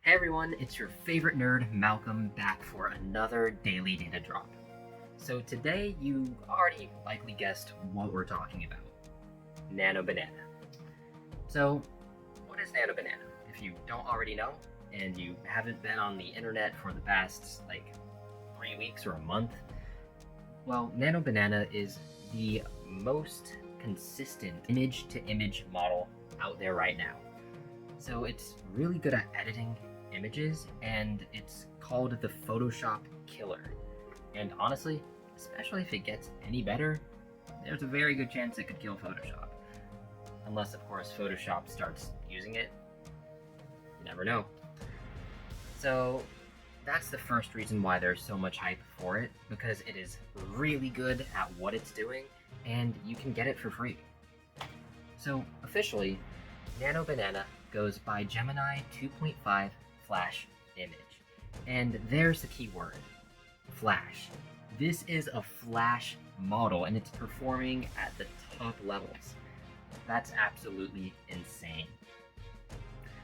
Hey everyone, it's your favorite nerd, Malcolm, back for another daily data drop. So today, you already likely guessed what we're talking about. Nano Banana. So, what is Nano Banana? If you don't already know, and you haven't been on the internet for the past, 3 weeks or a month, well, Nano Banana is the most consistent image-to-image model out there right now. So it's really good at editing images, and it's called the Photoshop killer. And honestly, especially if it gets any better, there's a very good chance it could kill Photoshop. Unless, of course, Photoshop starts using it. You never know. So that's the first reason why there's so much hype for it, because it is really good at what it's doing, and you can get it for free. So officially, Nano Banana goes by Gemini 2.5 Flash image. And there's the key word, Flash. This is a Flash model, and it's performing at the top levels. That's absolutely insane.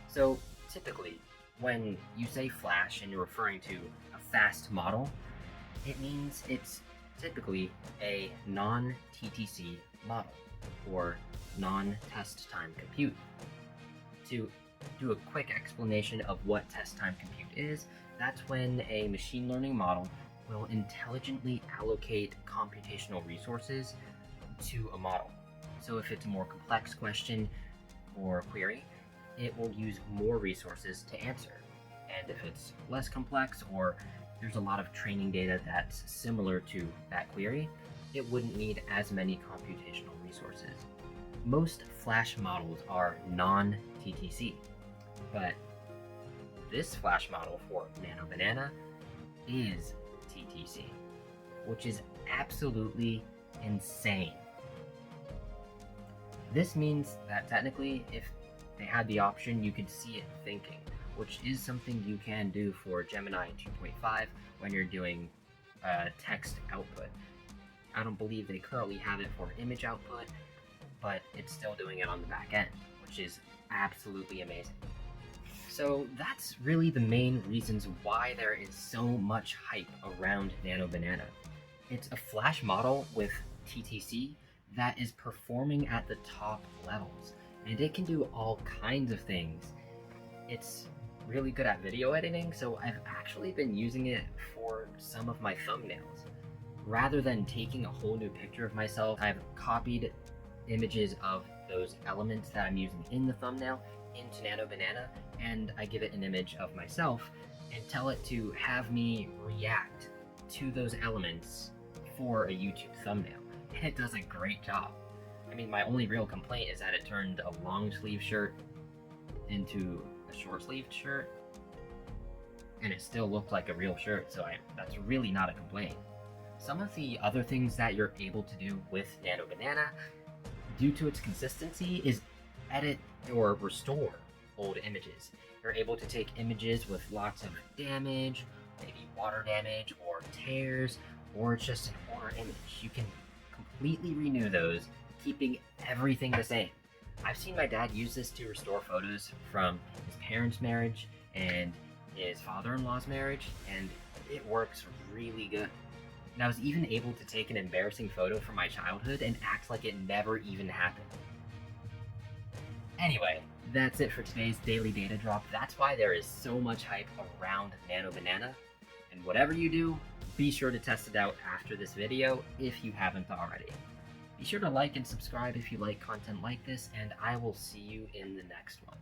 So typically, when you say Flash and you're referring to a fast model, it means it's typically a non-TTC model, or non-test time compute. To do a quick explanation of what test time compute is, that's when a machine learning model will intelligently allocate computational resources to a model. So if it's a more complex question or query, it will use more resources to answer. And if it's less complex, or there's a lot of training data that's similar to that query, it wouldn't need as many computational resources. Most Flash models are non-TTC, but this Flash model for Nano Banana is TTC, which is absolutely insane. This means that technically, if they had the option, you could see it thinking, which is something you can do for Gemini 2.5 when you're doing text output. I don't believe they currently have it for image output, but it's still doing it on the back end, which is absolutely amazing. So that's really the main reasons why there is so much hype around Nano Banana. It's a Flash model with TTC that is performing at the top levels, and it can do all kinds of things. It's really good at video editing, so I've actually been using it for some of my thumbnails. Rather than taking a whole new picture of myself, I've copied images of those elements that I'm using in the thumbnail into Nano Banana, and I give it an image of myself and tell it to have me react to those elements for a YouTube thumbnail. And it does a great job. I mean, my only real complaint is that it turned a long sleeve shirt into a short sleeved shirt, and it still looked like a real shirt, so that's really not a complaint. Some of the other things that you're able to do with Nano Banana, due to its consistency, is edit or restore old images. You're able to take images with lots of damage, maybe water damage or tears, or just an older image. You can completely renew those, keeping everything the same. I've seen my dad use this to restore photos from his parents' marriage and his father-in-law's marriage, and it works really good. And I was even able to take an embarrassing photo from my childhood and act like it never even happened. Anyway, that's it for today's daily data drop. That's why there is so much hype around Nano Banana. And whatever you do, be sure to test it out after this video if you haven't already. Be sure to like and subscribe if you like content like this, and I will see you in the next one.